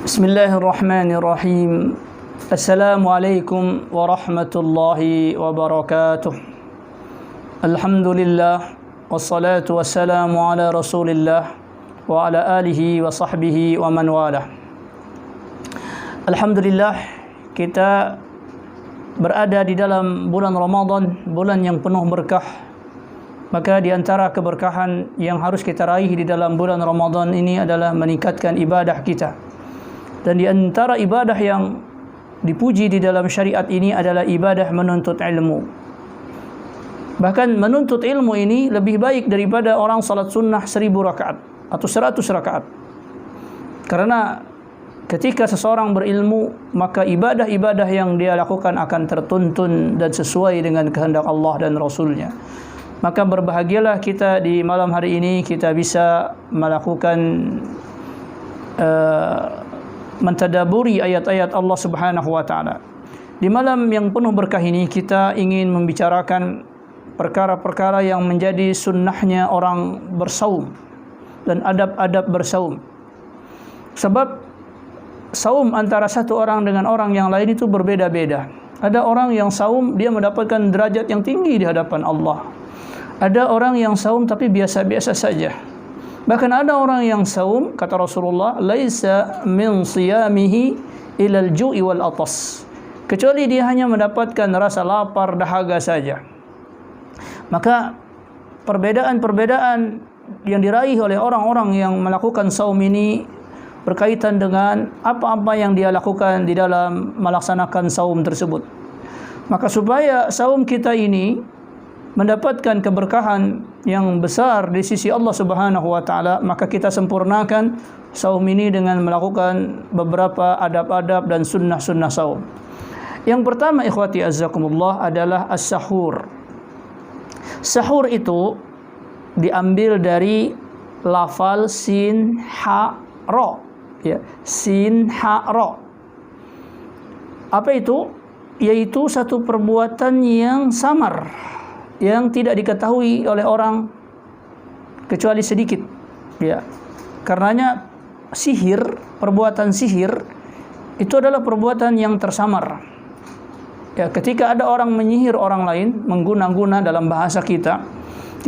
Bismillahirrahmanirrahim. Assalamualaikum warahmatullahi wabarakatuh. Alhamdulillah wassalatu wassalamu ala Rasulillah wa ala alihi wa sahbihi wa man walah. Alhamdulillah, kita berada di dalam bulan Ramadan, bulan yang penuh berkah. Maka di antara keberkahan yang harus kita raih di dalam bulan Ramadan ini adalah meningkatkan ibadah kita. Dan di antara ibadah yang dipuji di dalam syariat ini adalah ibadah menuntut ilmu. Bahkan menuntut ilmu ini lebih baik daripada orang salat sunnah 1000 rakaat atau 100 rakaat. Karena ketika seseorang berilmu, maka ibadah-ibadah yang dia lakukan akan tertuntun dan sesuai dengan kehendak Allah dan Rasulnya. Maka berbahagialah kita di malam hari ini, kita bisa melakukan mentadaburi ayat-ayat Allah Subhanahu wa taala. Di malam yang penuh berkah ini kita ingin membicarakan perkara-perkara yang menjadi sunnahnya orang bersaum dan adab-adab bersaum. Sebab saum antara satu orang dengan orang yang lain itu berbeda-beda. Ada orang yang saum dia mendapatkan derajat yang tinggi di hadapan Allah. Ada orang yang saum tapi biasa-biasa saja. Bahkan ada orang yang saum, kata Rasulullah, laisa min siyamihi ilal ju'i wal atas, kecuali dia hanya mendapatkan rasa lapar dahaga saja. Maka perbedaan-perbedaan yang diraih oleh orang-orang yang melakukan saum ini berkaitan dengan apa-apa yang dia lakukan di dalam melaksanakan saum tersebut. Maka supaya saum kita ini mendapatkan keberkahan yang besar di sisi Allah Subhanahu wa taala, maka kita sempurnakan saum ini dengan melakukan beberapa adab-adab dan sunnah-sunnah saum. Yang pertama, ikhwati azzakumullah, adalah as-sahur. Sahur itu diambil dari lafal sin ha ra, ya, sin ha ra. Apa itu? Yaitu satu perbuatan yang samar, yang tidak diketahui oleh orang kecuali sedikit, ya. Karenanya sihir, perbuatan sihir itu adalah perbuatan yang tersamar. Ya, ketika ada orang menyihir orang lain mengguna-guna dalam bahasa kita,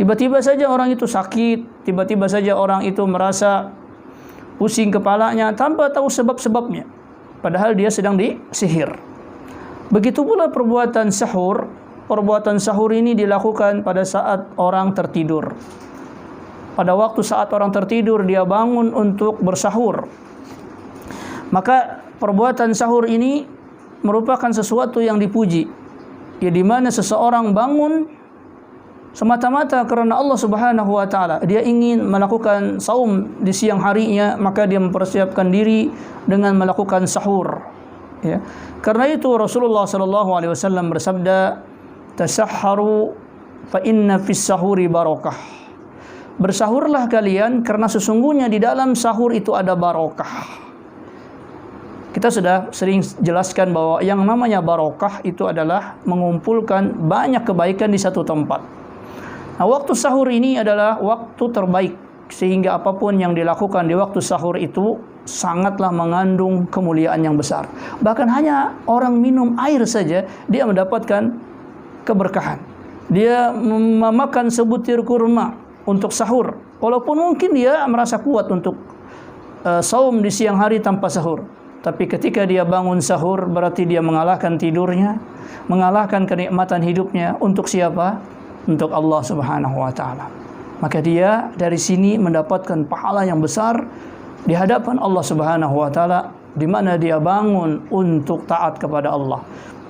tiba-tiba saja orang itu sakit, tiba-tiba saja orang itu merasa pusing kepalanya tanpa tahu sebab-sebabnya, padahal dia sedang disihir. Begitu pula perbuatan sahur. Perbuatan sahur ini dilakukan pada saat orang tertidur. Pada waktu saat orang tertidur, dia bangun untuk bersahur. Maka perbuatan sahur ini merupakan sesuatu yang dipuji, ya, di mana seseorang bangun semata-mata karena Allah Subhanahu wa taala. Dia ingin melakukan saum di siang harinya, maka dia mempersiapkan diri dengan melakukan sahur, ya. Karena itu Rasulullah sallallahu alaihi wasallam bersabda, tasahharu fa inna fis sahuri barakah. Bersahurlah kalian karena sesungguhnya di dalam sahur itu ada barokah. Kita sudah sering jelaskan bahwa yang namanya barokah itu adalah mengumpulkan banyak kebaikan di satu tempat. Nah, waktu sahur ini adalah waktu terbaik, sehingga apapun yang dilakukan di waktu sahur itu sangatlah mengandung kemuliaan yang besar. Bahkan hanya orang minum air saja dia mendapatkan keberkahan. Dia memakan sebutir kurma untuk sahur, walaupun mungkin dia merasa kuat untuk saum di siang hari tanpa sahur. Tapi ketika dia bangun sahur, berarti dia mengalahkan tidurnya, mengalahkan kenikmatan hidupnya. Untuk siapa? Untuk Allah Subhanahu wa taala. Maka dia dari sini mendapatkan pahala yang besar di hadapan Allah Subhanahu wa taala, di mana dia bangun untuk taat kepada Allah.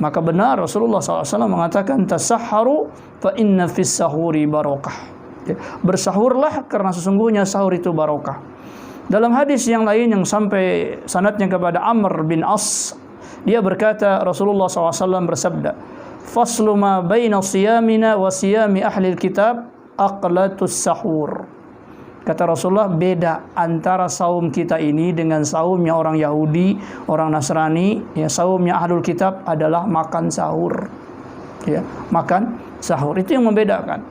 Maka benar Rasulullah SAW mengatakan, tasahharu fa inna fis sahuri barakah. Bersahurlah karena sesungguhnya sahur itu barakah. Dalam hadis yang lain yang sampai sanadnya kepada Amr bin As, dia berkata, Rasulullah SAW bersabda, faslu ma baina siyamina wa siyami ahli kitab aqlatus sahur. Kata Rasulullah, beda antara saum kita ini dengan saumnya orang Yahudi, orang Nasrani. Ya, saumnya ahlul kitab adalah makan sahur. Ya, makan sahur itu yang membedakan.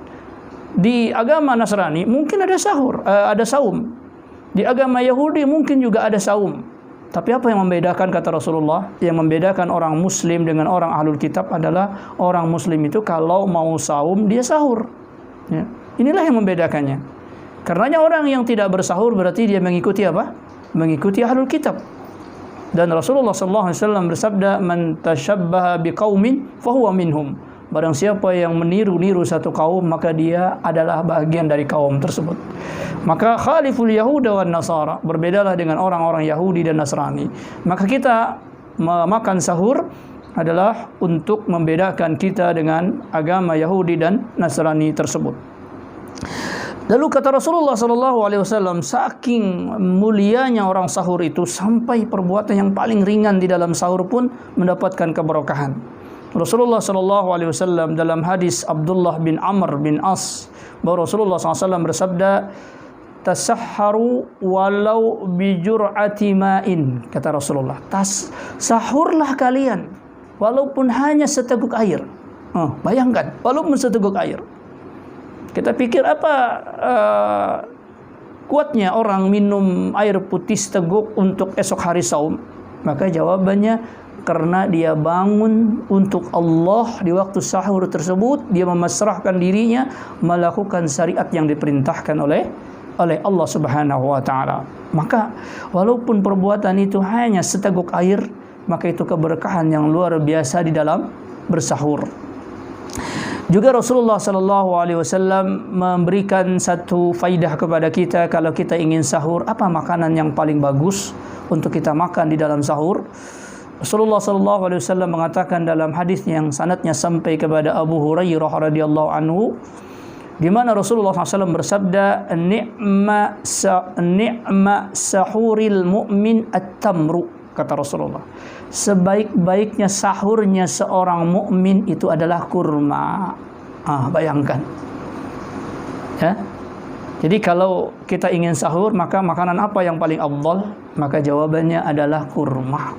Di agama Nasrani mungkin ada sahur, ada saum. Di agama Yahudi mungkin juga ada saum. Tapi apa yang membedakan, kata Rasulullah, yang membedakan orang muslim dengan orang ahlul kitab adalah orang muslim itu kalau mau saum dia sahur. Ya. Inilah yang membedakannya. Karenanya orang yang tidak bersahur berarti dia mengikuti apa? Mengikuti ahlul kitab. Dan Rasulullah SAW bersabda, "Man tashabbaha biqaumin fahuwa minhum." Barang siapa yang meniru-niru satu kaum, maka dia adalah bagian dari kaum tersebut. Maka khaliful Yahuda wan Nasara, berbedalah dengan orang-orang Yahudi dan Nasrani. Maka kita makan sahur adalah untuk membedakan kita dengan agama Yahudi dan Nasrani tersebut. Lalu kata Rasulullah SAW, saking mulianya orang sahur itu sampai perbuatan yang paling ringan di dalam sahur pun mendapatkan keberkahan. Rasulullah SAW dalam hadis Abdullah bin Amr bin As, bahwa Rasulullah SAW bersabda, "Tasahharu walau bijur'ati ma'in." Kata Rasulullah, sahurlah kalian walaupun hanya seteguk air. Bayangkan, walaupun seteguk air. Kita pikir apa kuatnya orang minum air putih seteguk untuk esok hari saum? Maka jawabannya, karena dia bangun untuk Allah di waktu sahur tersebut, dia memasrahkan dirinya melakukan syariat yang diperintahkan oleh Allah Subhanahu wa taala. Maka walaupun perbuatan itu hanya seteguk air, maka itu keberkahan yang luar biasa di dalam bersahur. Juga Rasulullah SAW memberikan satu faidah kepada kita, kalau kita ingin sahur, apa makanan yang paling bagus untuk kita makan di dalam sahur. Rasulullah SAW mengatakan dalam hadis yang sanadnya sampai kepada Abu Hurairah radhiyallahu anhu, di mana Rasulullah SAW bersabda, ni'ma sahuril mu'min at-tamru, kata Rasulullah. Sebaik-baiknya sahurnya seorang mukmin itu adalah kurma. Bayangkan. Ya. Jadi kalau kita ingin sahur, maka makanan apa yang paling afdal? Maka jawabannya adalah kurma.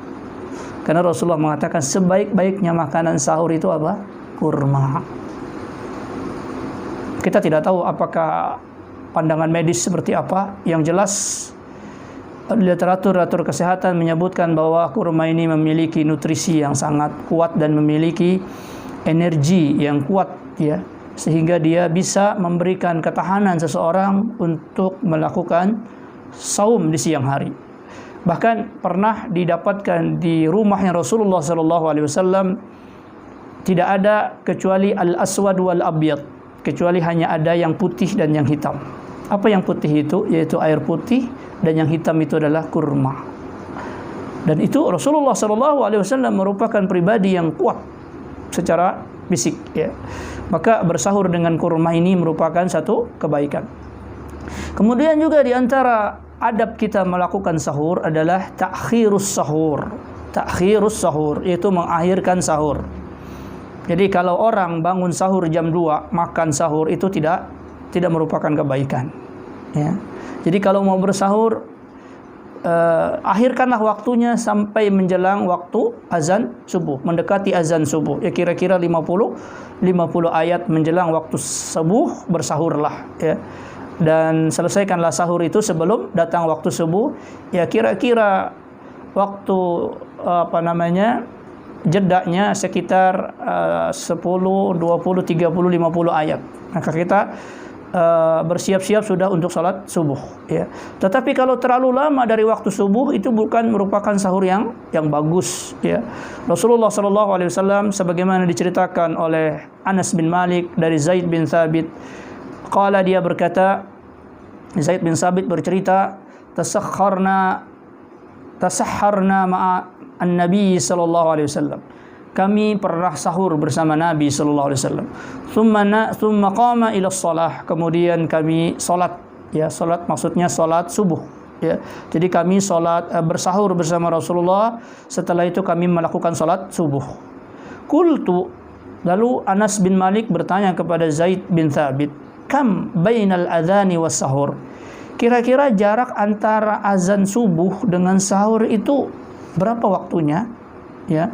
Karena Rasulullah mengatakan sebaik-baiknya makanan sahur itu apa? Kurma. Kita tidak tahu apakah pandangan medis seperti apa. Yang jelas literatur kesehatan menyebutkan bahwa kurma ini memiliki nutrisi yang sangat kuat dan memiliki energi yang kuat, ya, sehingga dia bisa memberikan ketahanan seseorang untuk melakukan saum di siang hari. Bahkan pernah didapatkan di rumahnya Rasulullah SAW tidak ada kecuali al-aswad wal abyad, kecuali hanya ada yang putih dan yang hitam. Apa yang putih itu? Yaitu air putih, dan yang hitam itu adalah kurma. Dan itu Rasulullah SAW merupakan pribadi yang kuat secara fisik, ya. Maka bersahur dengan kurma ini merupakan satu kebaikan. Kemudian juga di antara adab kita melakukan sahur adalah ta'khirus sahur. Ta'khirus sahur yaitu mengakhirkan sahur. Jadi kalau orang bangun sahur jam 2, makan sahur itu tidak merupakan kebaikan, ya. Jadi kalau mau bersahur, akhirkanlah waktunya sampai menjelang waktu azan subuh, mendekati azan subuh. Ya kira-kira 50 ayat menjelang waktu subuh bersahurlah, ya. Dan selesaikanlah sahur itu sebelum datang waktu subuh. Ya kira-kira waktu jedaknya sekitar 10, 20, 30, 50 ayat. Maka kita bersiap-siap sudah untuk salat subuh, ya. Tetapi kalau terlalu lama dari waktu subuh, itu bukan merupakan sahur yang bagus, ya. Rasulullah SAW sebagaimana diceritakan oleh Anas bin Malik dari Zaid bin Thabit, qala, dia berkata, Zaid bin Thabit bercerita, tasahharna ma'a an-nabi sallallahu alaihi wasallam. Kami pernah sahur bersama Nabi sallallahu alaihi wasallam. Thumma qama ila shalah. Kemudian kami salat, ya, salat maksudnya salat subuh, ya. Jadi kami salat bersahur bersama Rasulullah, setelah itu kami melakukan salat subuh. Qultu, lalu Anas bin Malik bertanya kepada Zaid bin Thabit, kam bainal adzani was sahur? Kira-kira jarak antara azan subuh dengan sahur itu berapa waktunya? Ya.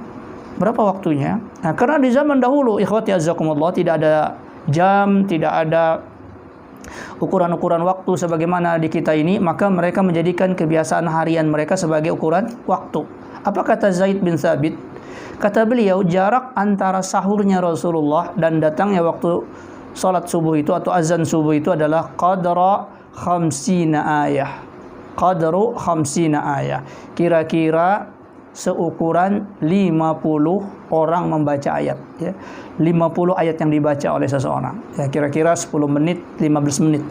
Berapa waktunya? Nah, karena di zaman dahulu, ikhwati azzakumullah, tidak ada jam, tidak ada ukuran-ukuran waktu sebagaimana di kita ini, maka mereka menjadikan kebiasaan harian mereka sebagai ukuran waktu. Apa kata Zaid bin Thabit? Kata beliau, jarak antara sahurnya Rasulullah dan datangnya waktu salat subuh itu atau azan subuh itu adalah qadra khamsina ayah. Qadru khamsina ayah. Kira-kira seukuran 50 orang membaca ayat, ya. 50 ayat yang dibaca oleh seseorang. Ya, kira-kira 10 menit, 15 menit.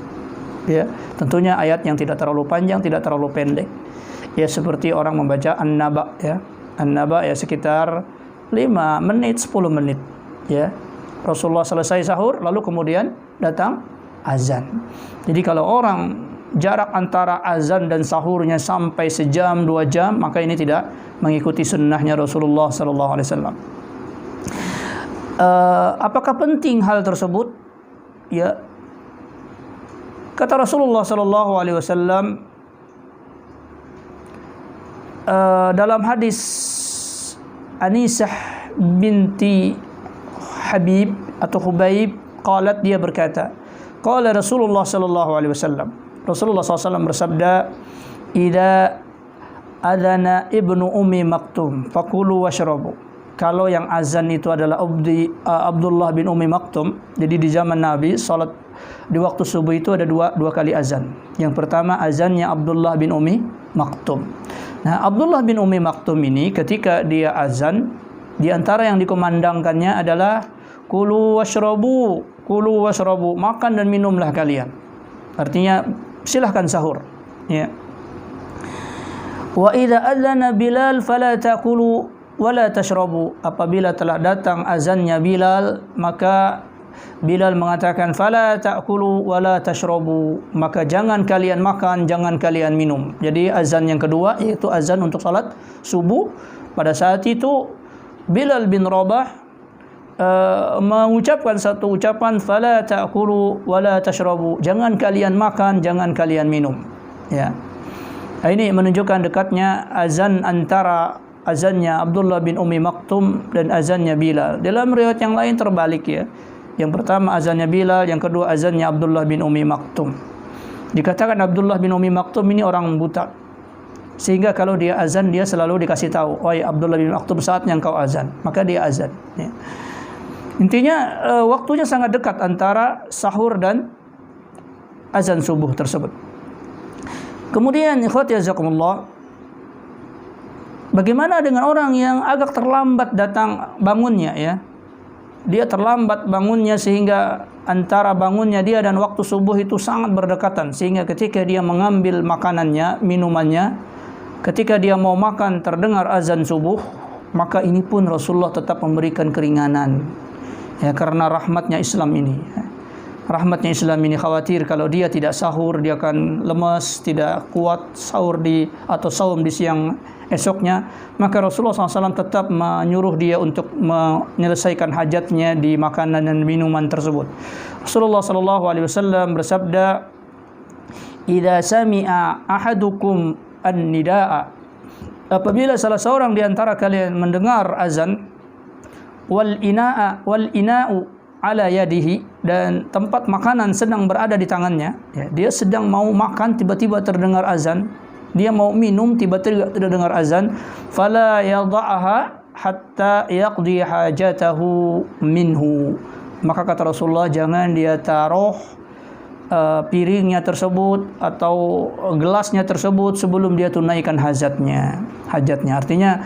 Ya, tentunya ayat yang tidak terlalu panjang, tidak terlalu pendek. Ya, seperti orang membaca An-Naba, ya. An-Naba ya sekitar 5 menit, 10 menit, ya. Rasulullah selesai sahur lalu kemudian datang azan. Jadi kalau orang jarak antara azan dan sahurnya sampai sejam 2 jam, maka ini tidak mengikuti sunnahnya Rasulullah sallallahu alaihi wasallam. Apakah penting hal tersebut? Ya. Kata Rasulullah sallallahu alaihi wasallam dalam hadis Anisah binti Habib atau Hubaib, qalat, dia berkata, qala Rasulullah sallallahu alaihi wasallam, Rasulullah SAW bersabda, "Idza adzana ibnu ummi maktum fakulu washrabu." Kalau yang azan itu adalah Abdullah bin Ummi Maktum. Jadi di zaman Nabi salat di waktu subuh itu ada dua kali azan. Yang pertama azannya Abdullah bin Ummi Maktum. Nah, Abdullah bin Ummi Maktum ini ketika dia azan, di antara yang dikumandangkannya adalah kulu washrabu, makan dan minumlah kalian. Artinya silahkan sahur, ya. Wa idza adzana Bilal fala taqulu wala tashrabu. Apabila telah datang azannya Bilal, maka Bilal mengatakan fala ta'kulu wala tashrabu, maka jangan kalian makan, jangan kalian minum. Jadi azan yang kedua yaitu azan untuk salat subuh. Pada saat itu Bilal bin Rabah mengucapkan satu ucapan, fala ta'kulu wala tashrabu, jangan kalian makan, jangan kalian minum, ya. Ini menunjukkan dekatnya azan antara azannya Abdullah bin Ummi Maktum dan azannya Bilal. Dalam riwayat yang lain terbalik, ya. Yang pertama azannya Bilal, yang kedua azannya Abdullah bin Ummi Maktum. Dikatakan Abdullah bin Ummi Maktum ini orang buta, sehingga kalau dia azan dia selalu dikasih tahu, "Oi Abdullah bin Maktum, saatnya engkau azan." Maka dia azan, ya. Intinya waktunya sangat dekat antara sahur dan azan subuh tersebut. Kemudian ikhwati jazakumullah, bagaimana dengan orang yang agak terlambat datang bangunnya, ya? Dia terlambat bangunnya sehingga antara bangunnya dia dan waktu subuh itu sangat berdekatan, sehingga ketika dia mengambil makanannya, minumannya, ketika dia mau makan terdengar azan subuh, maka ini pun Rasulullah tetap memberikan keringanan, ya, karena rahmatnya Islam ini. Rahmatnya Islam ini khawatir kalau dia tidak sahur dia akan lemas, tidak kuat sahur atau saum di siang esoknya, maka Rasulullah SAW tetap menyuruh dia untuk menyelesaikan hajatnya di makanan dan minuman tersebut. Rasulullah SAW bersabda, "Idza sami'a ahadukum an-nidaa," apabila salah seorang di antara kalian mendengar azan, wal ina'u ala yadihi, dan tempat makanan sedang berada di tangannya, ya, dia sedang mau makan tiba-tiba terdengar azan, dia mau minum tiba-tiba terdengar azan, fala yadha'aha hatta yaqdi hajatahu minhu, maka kata Rasulullah jangan dia taruh piringnya tersebut atau gelasnya tersebut sebelum dia tunaikan hajatnya. Artinya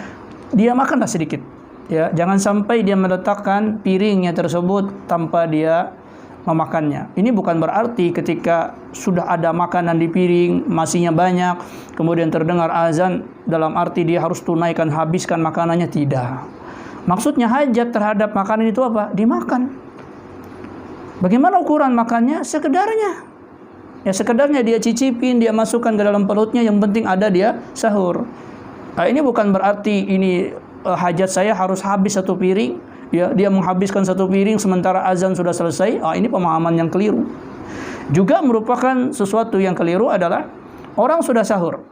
dia makanlah sedikit, ya, jangan sampai dia meletakkan piringnya tersebut tanpa dia memakannya. Ini bukan berarti ketika sudah ada makanan di piring, masihnya banyak, kemudian terdengar azan, dalam arti dia harus tunaikan, habiskan makanannya, tidak. Maksudnya hajat terhadap makanan itu apa? Dimakan. Bagaimana ukuran makannya? Sekedarnya. Ya, sekedarnya dia cicipin, dia masukkan ke dalam perutnya, yang penting ada dia sahur. Ini bukan berarti ini hajat saya harus habis satu piring, ya, dia menghabiskan satu piring sementara azan sudah selesai. Ini pemahaman yang keliru. Juga merupakan sesuatu yang keliru adalah orang sudah sahur,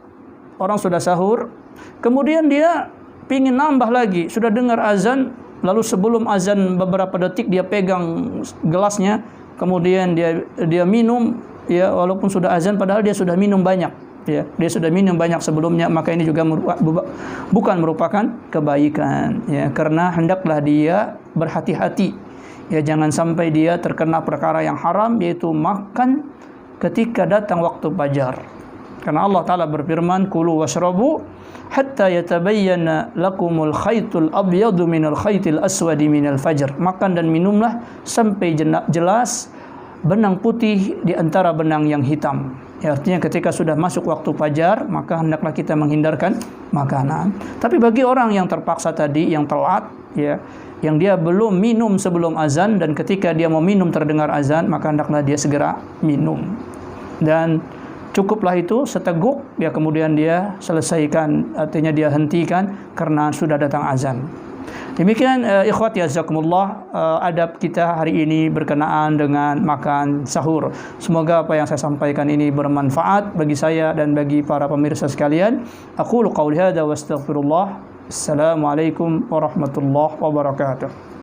kemudian dia pingin nambah lagi, sudah dengar azan, lalu sebelum azan beberapa detik dia pegang gelasnya, kemudian dia minum, ya walaupun sudah azan padahal dia sudah minum banyak, ya dia sudah minum banyak sebelumnya, maka ini juga bukan merupakan kebaikan, ya karena hendaklah dia berhati-hati, ya jangan sampai dia terkena perkara yang haram, yaitu makan ketika datang waktu fajar. Karena Allah Ta'ala berfirman, kulu washrabu hatta yatabayyana lakumul khaytul abyadu minal khaytil aswadi minal fajr. Makan dan minumlah sampai jelas benang putih di antara benang yang hitam. Ya, artinya ketika sudah masuk waktu fajar, maka hendaklah kita menghindarkan makanan. Tapi bagi orang yang terpaksa tadi, yang telat, ya, yang dia belum minum sebelum azan, dan ketika dia mau minum terdengar azan, maka hendaklah dia segera minum. Dan cukuplah itu seteguk, ya kemudian dia selesaikan, artinya dia hentikan karena sudah datang azan. Demikian ikhwati jazakumullah, adab kita hari ini berkenaan dengan makan sahur. Semoga apa yang saya sampaikan ini bermanfaat bagi saya dan bagi para pemirsa sekalian. Aqulu qauli hadza wa astaghfirullah. Assalamualaikum warahmatullahi wabarakatuh.